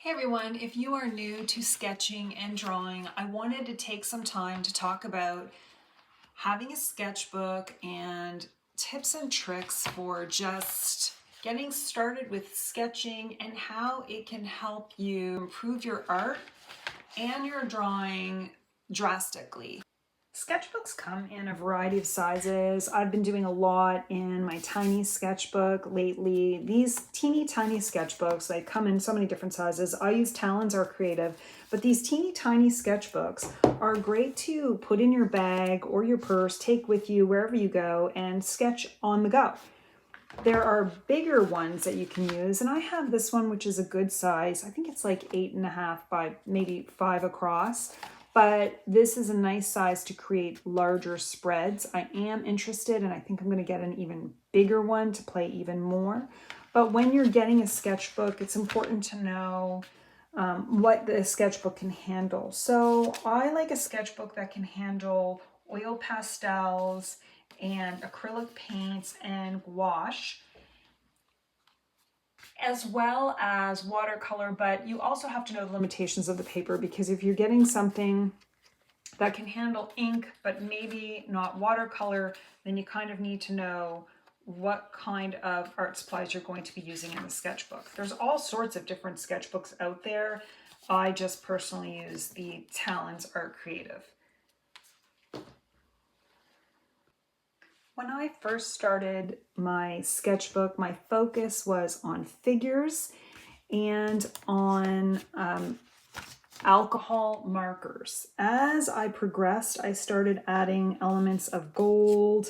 Hey everyone, if you are new to sketching and drawing, I wanted to take some time to talk about having a sketchbook and tips and tricks for just getting started with sketching and how it can help you improve your art and your drawing drastically. Sketchbooks come in a variety of sizes. I've been doing a lot in my tiny sketchbook lately. These teeny tiny sketchbooks, they come in so many different sizes. I use Talens are creative, but these teeny tiny sketchbooks are great to put in your bag or your purse, take with you wherever you go and sketch on the go. There are bigger ones that you can use, and I have this one, which is a good size. I think it's like 8.5 by maybe 5 across. But this is a nice size to create larger spreads. I am interested, and I think I'm going to get an even bigger one to play even more. But when you're getting a sketchbook, it's important to know what the sketchbook can handle. So I like a sketchbook that can handle oil pastels and acrylic paints and gouache, as well as watercolor, but you also have to know the limitations of the paper, because if you're getting something that can handle ink but maybe not watercolor, then you kind of need to know what kind of art supplies you're going to be using in the sketchbook. There's all sorts of different sketchbooks out there. I just personally use the Talens Art Creative. When I first started my sketchbook, my focus was on figures and on alcohol markers. As I progressed, I started adding elements of gold,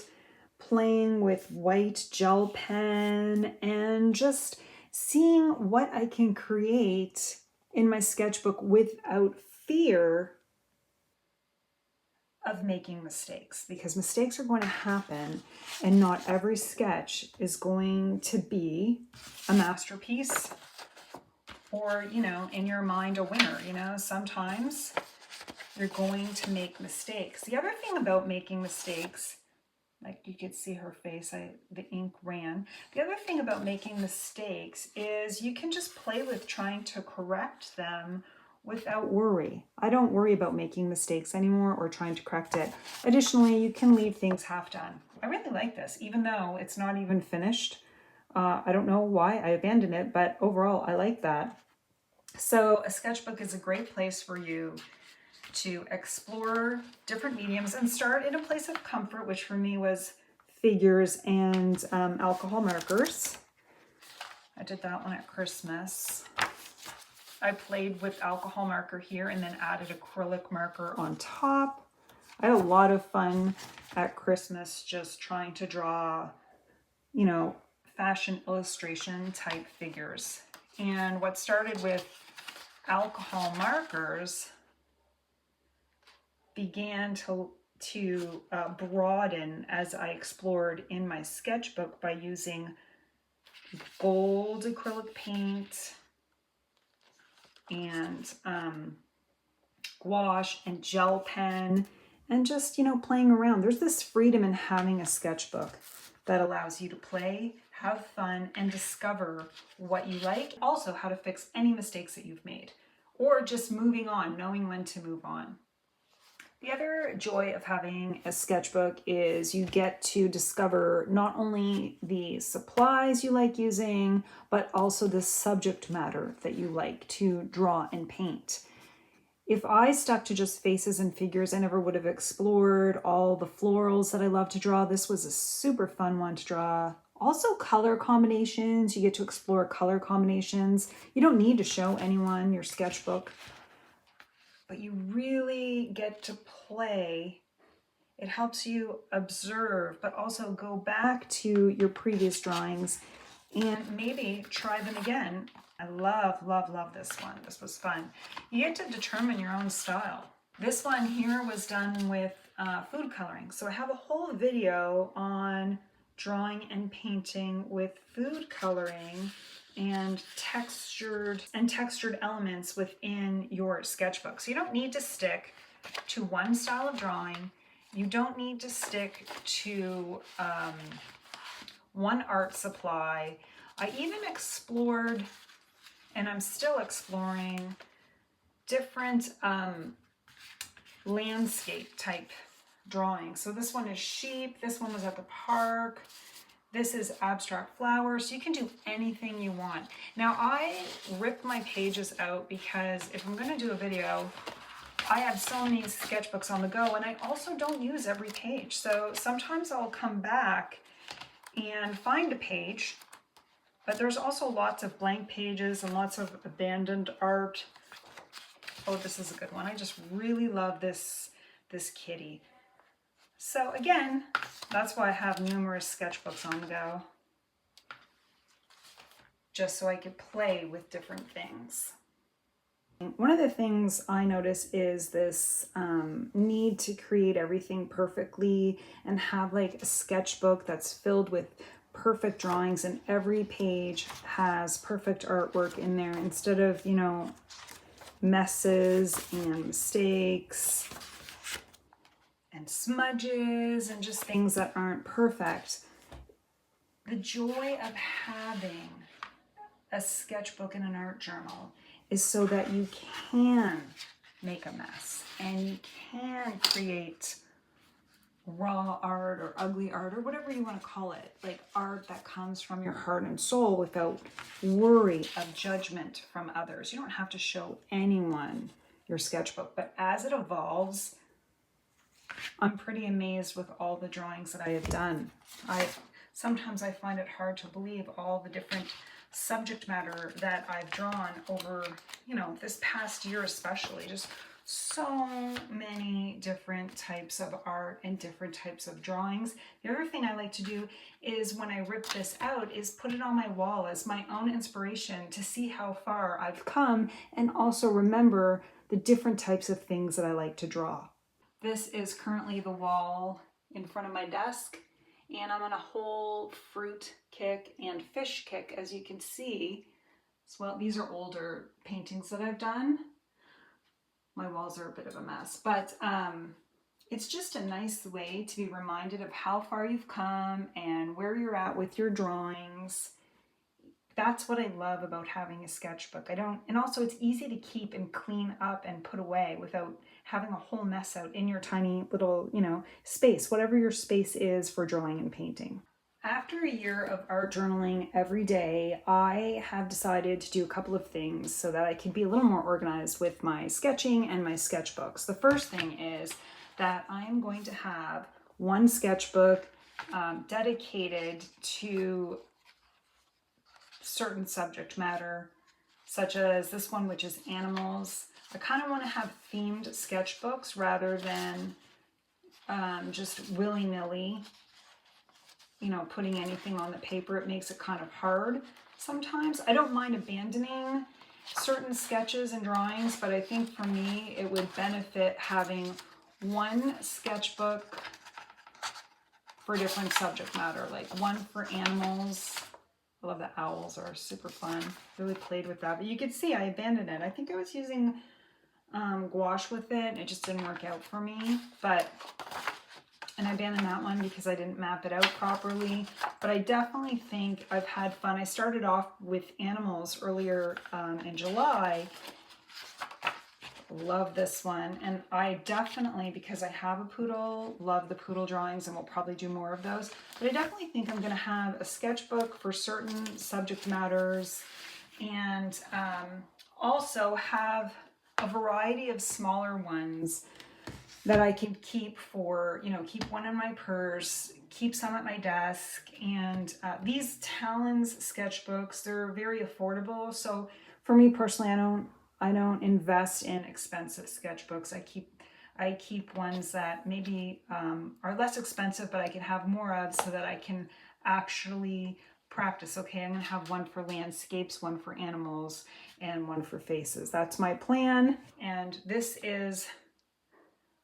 playing with white gel pen, and just seeing what I can create in my sketchbook without fear of making mistakes, because mistakes are going to happen and not every sketch is going to be a masterpiece or, in your mind a winner. Sometimes you're going to make mistakes. The other thing about making mistakes, like you could see her face, the ink ran. The other thing about making mistakes is you can just play with trying to correct them without worry. I don't worry about making mistakes anymore or trying to correct it. Additionally, you can leave things half done. I really like this, even though it's not even finished. I don't know why I abandoned it, but overall I like that. So a sketchbook is a great place for you to explore different mediums and start in a place of comfort, which for me was figures and alcohol markers. I did that one at Christmas. I played with alcohol marker here and then added acrylic marker on top. I had a lot of fun at Christmas just trying to draw, fashion illustration type figures. And what started with alcohol markers began to broaden as I explored in my sketchbook by using gold acrylic paint and gouache and gel pen, and just playing around. There's this freedom in having a sketchbook that allows you to play, have fun, and discover what you like. Also how to fix any mistakes that you've made, or just moving on, knowing when to move on. The other joy of having a sketchbook is you get to discover not only the supplies you like using, but also the subject matter that you like to draw and paint. If I stuck to just faces and figures, I never would have explored all the florals that I love to draw. This was a super fun one to draw. Also color combinations, you get to explore color combinations. You don't need to show anyone your sketchbook, but you really get to play. It helps you observe, but also go back to your previous drawings and maybe try them again. I love, love, love this one. This was fun. You get to determine your own style. This one here was done with food coloring. So I have a whole video on drawing and painting with food coloring and textured elements within your sketchbook. So you don't need to stick to one style of drawing. You don't need to stick to one art supply. I even explored and I'm still exploring different landscape type drawings. So this one is sheep, this one was at the park, this is abstract flowers. So you can do anything you want. Now I rip my pages out because if I'm going to do a video, I have so many sketchbooks on the go, and I also don't use every page. So sometimes I'll come back and find a page, but there's also lots of blank pages and lots of abandoned art. Oh, this is a good one. I just really love this kitty. So again, that's why I have numerous sketchbooks on the go, just so I could play with different things. One of the things I notice is this need to create everything perfectly and have like a sketchbook that's filled with perfect drawings, and every page has perfect artwork in there instead of, you know, messes and mistakes and smudges and just things that aren't perfect. The joy of having a sketchbook and an art journal is so that you can make a mess and you can create raw art or ugly art or whatever you want to call it, like art that comes from your heart and soul without worry of judgment from others. You don't have to show anyone your sketchbook, but as it evolves, I'm pretty amazed with all the drawings that I have done. Sometimes I find it hard to believe all the different subject matter that I've drawn over, you know, this past year especially. Just so many different types of art and different types of drawings. The other thing I like to do is when I rip this out is put it on my wall as my own inspiration to see how far I've come and also remember the different types of things that I like to draw. This is currently the wall in front of my desk, and I'm on a whole fruit kick and fish kick, as you can see. Well, these are older paintings that I've done. My walls are a bit of a mess, but it's just a nice way to be reminded of how far you've come and where you're at with your drawings. That's what I love about having a sketchbook. And also it's easy to keep and clean up and put away without having a whole mess out in your tiny little, you know, space, whatever your space is for drawing and painting. After a year of art journaling every day, I have decided to do a couple of things so that I can be a little more organized with my sketching and my sketchbooks. The first thing is that I am going to have one sketchbook dedicated to certain subject matter, such as this one, which is animals. I kind of want to have themed sketchbooks rather than just willy-nilly, you know, putting anything on the paper. It makes it kind of hard sometimes. I don't mind abandoning certain sketches and drawings, but I think for me it would benefit having one sketchbook for different subject matter, like one for animals. I love the owls, are super fun. Really played with that, but you could see I abandoned it. I think I was using gouache with it and it just didn't work out for me, and I abandoned that one because I didn't map it out properly. But I definitely think I've had fun. I started off with animals earlier in July. Love this one, and I definitely, because I have a poodle, love the poodle drawings, and we'll probably do more of those. But I definitely think I'm going to have a sketchbook for certain subject matters, and also have a variety of smaller ones that I can keep for, you know, keep one in my purse, keep some at my desk. And these Talens sketchbooks, they're very affordable. So for me personally, I don't invest in expensive sketchbooks. I keep ones that maybe are less expensive, but I can have more of so that I can actually practice. Okay, I'm gonna have one for landscapes, one for animals, and one for faces. That's my plan. And this is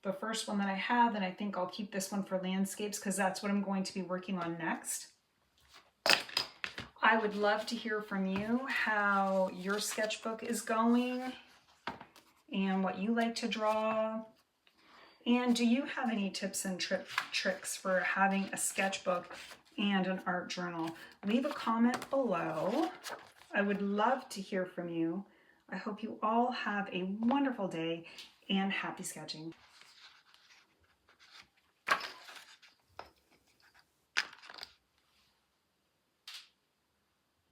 the first one that I have, and I think I'll keep this one for landscapes because that's what I'm going to be working on next. I would love to hear from you how your sketchbook is going and what you like to draw. And do you have any tips and tricks for having a sketchbook and an art journal? Leave a comment below. I would love to hear from you. I hope you all have a wonderful day and happy sketching.